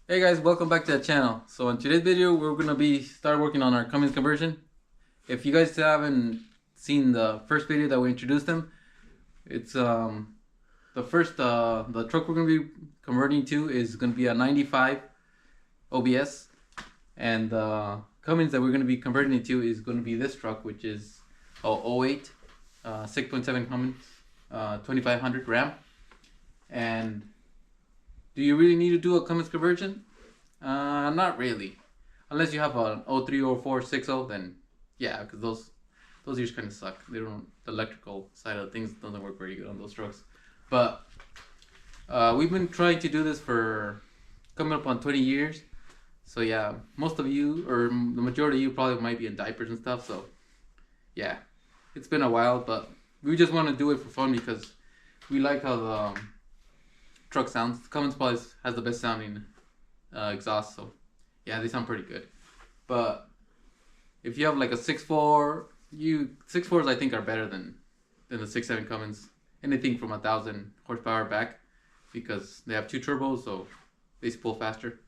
Hey guys, welcome back to the channel. So in today's video, we're gonna start working on our cummins conversion. If you guys haven't seen the first video that we introduced them, it's the truck we're gonna be converting to is gonna be a 95 OBS, and the cummins that we're gonna be converting it to is gonna be this truck, which is a '08 6.7 Cummins 2500 Ram. And do you really need to do a cummins conversion? Not really. Unless you have an '03 or 460, then yeah, because those years kind of suck. They don't, the electrical side of things doesn't work very good on those trucks. But we've been trying to do this for coming up on 20 years. So yeah, most of you, or the majority of you, probably might be in diapers and stuff. So yeah, it's been a while, but we just want to do it for fun because we like how the truck sounds. Cummins probably has the best sounding exhaust, so yeah, they sound pretty good. But if you have like a 6.4, 6.4s I think are better than the 6.7 Cummins. Anything from 1,000 horsepower back, because they have two turbos, so they pull faster,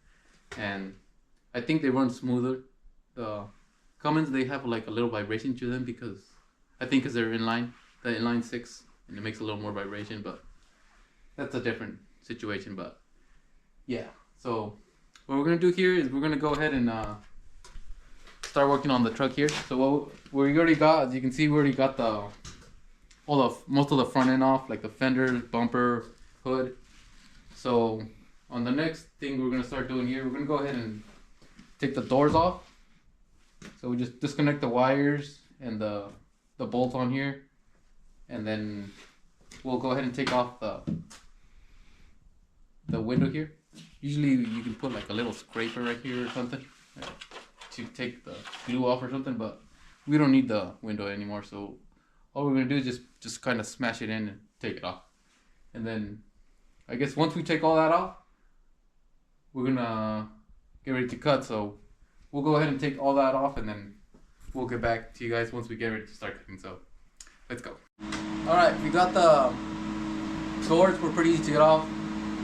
and I think they run smoother. The Cummins, they have like a little vibration to them because I think because they're the inline six, and it makes a little more vibration, but that's a different situation. But yeah, so what we're gonna do here is we're gonna go ahead and start working on the truck here. So what we already got, as you can see, we already got most of the front end off, like the fenders, bumper, hood. So on the next thing we're gonna start doing here, we're gonna go ahead and take the doors off. So we just disconnect the wires and the bolts on here, and then we'll go ahead and take off the window here. Usually you can put like a little scraper right here or something to take the glue off or something, but we don't need the window anymore. So all we're gonna do is just kind of smash it in and take it off. And then I guess once we take all that off, we're gonna get ready to cut. So we'll go ahead and take all that off, and then we'll get back to you guys once we get ready to start cutting. So let's go. All right, we got the doors. Were pretty easy to get off.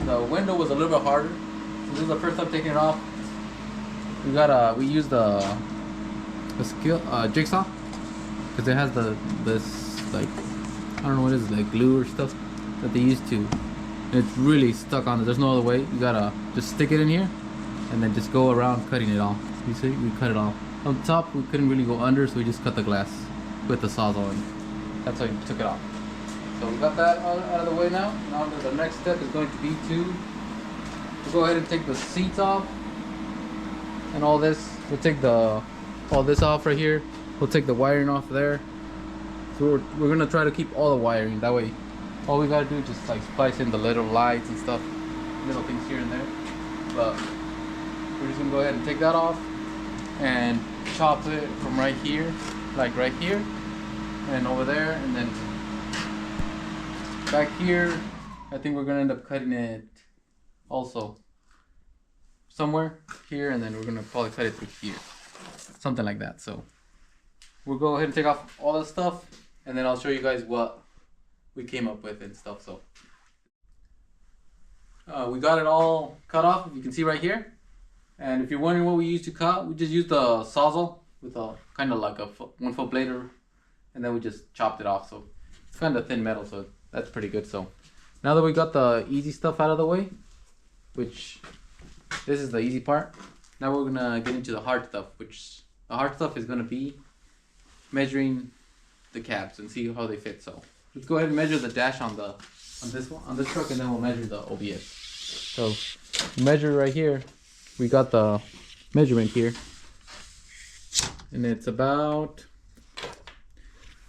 The window was a little bit harder. So this is the first time taking it off. We used the jigsaw, because it has this like, I don't know what it is, like glue or stuff that they used to. And it's really stuck on it. There's no other way. You gotta just stick it in here and then just go around cutting it off. You see, we cut it off. On top, we couldn't really go under, so we just cut the glass with the sawzall, and that's how we took it off. So we got that out of the way now. Now the next step is going to be to go ahead and take the seats off and all this. We'll take all this off right here. We'll take the wiring off there. So we're gonna try to keep all the wiring. That way, all we gotta do is just like splice in the little lights and stuff, little things here and there. But we're just gonna go ahead and take that off and chop it from right here, like right here, and over there, and then back here. I think we're gonna end up cutting it also somewhere here, and then we're gonna probably cut it through here, something like that. So we'll go ahead and take off all that stuff, and then I'll show you guys what we came up with and stuff. So we got it all cut off, you can see right here. And if you're wondering what we used to cut, we just used the sawzall with a kind of like a 1 foot blade, and then we just chopped it off. So it's kind of thin metal, so that's pretty good. So now that we got the easy stuff out of the way, which this is the easy part, now we're gonna get into the hard stuff, which the hard stuff is gonna be measuring the cabs and see how they fit. So let's go ahead and measure the dash on this truck, and then we'll measure the OBS. So measure right here. We got the measurement here, and it's about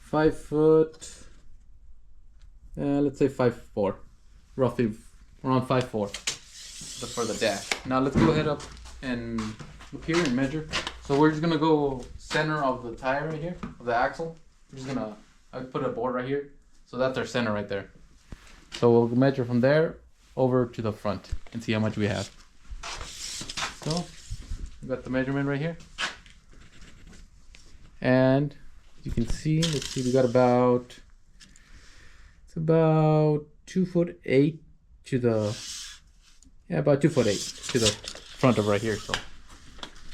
5 foot. Let's say 5'4", roughly around 5'4", for the dash. Now let's go ahead up here and measure. So we're just gonna go center of the tire right here, of the axle. We're just gonna, I put a board right here, so that's our center right there. So we'll measure from there over to the front and see how much we have. So we got the measurement right here, and you can see, let's see, we got about, it's about 2'8" to the, yeah, about 2'8" to the front of right here. So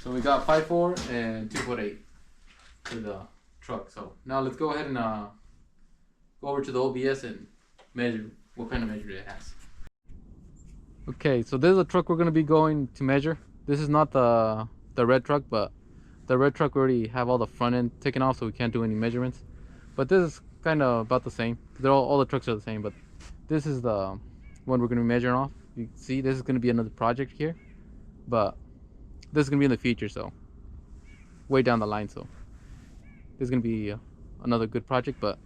we got 5'4" and 2'8" for the truck. So now let's go ahead and go over to the OBS and measure what kind of measure it has. Okay, so this is a truck we're gonna be going to measure. This is not the red truck, but the red truck we already have all the front end taken off, so we can't do any measurements. But this is kind of about the same. They're all the trucks are the same, but this is the one we're gonna be measuring off. You can see this is gonna be another project here, but this is gonna be in the future, so way down the line. So this is gonna be another good project, but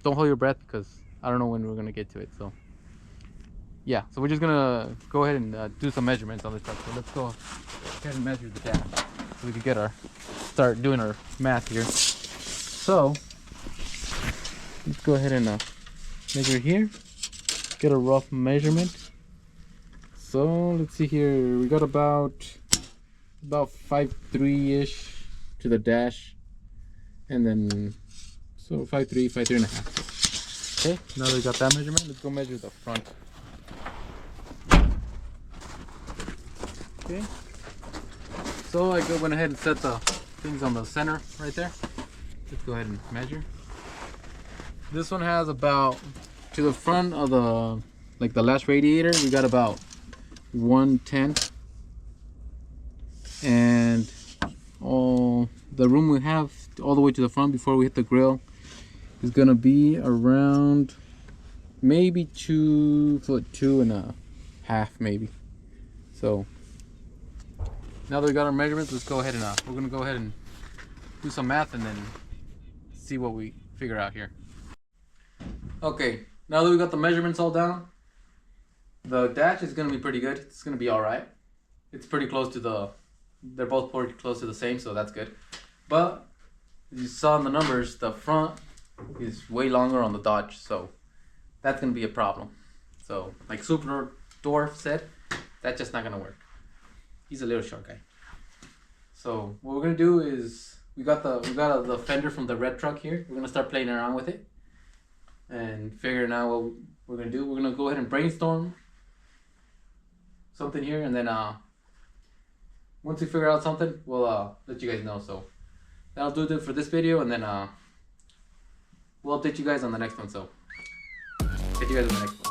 don't hold your breath because I don't know when we're gonna get to it. So yeah, so we're just gonna go ahead and do some measurements on this truck. So let's go ahead and measure the dash so we can get start doing our math here. So let's go ahead and measure here, get a rough measurement. So let's see here, we got about 5'3" to the dash, and then so 5'3" and a half. Okay, now that we got that measurement, let's go measure the front. Okay, so I went ahead and set the things on the center right there. Let's go ahead and measure. This one has about, to the front of the last radiator, we got about 110, and all the room we have all the way to the front before we hit the grill is gonna be around maybe 2'2" and a half, maybe. So now that we got our measurements, let's go ahead and we're gonna go ahead and do some math and then see what we figure out here. Okay, now that we got the measurements all down, the dash is gonna be pretty good. It's gonna be all right. It's pretty close to they're both pretty close to the same, so that's good. But as you saw in the numbers, the front is way longer on the Dodge, so that's gonna be a problem. So like Super Dwarf said, that's just not gonna work. He's a little short guy. So what we're gonna do is we got the fender from the red truck here. We're gonna start playing around with it and figuring out what we're gonna do. We're gonna go ahead and brainstorm something here, and then once we figure out something, we'll let you guys know. So that'll do it for this video, and then we'll update you guys on the next one. So catch you guys on the next one.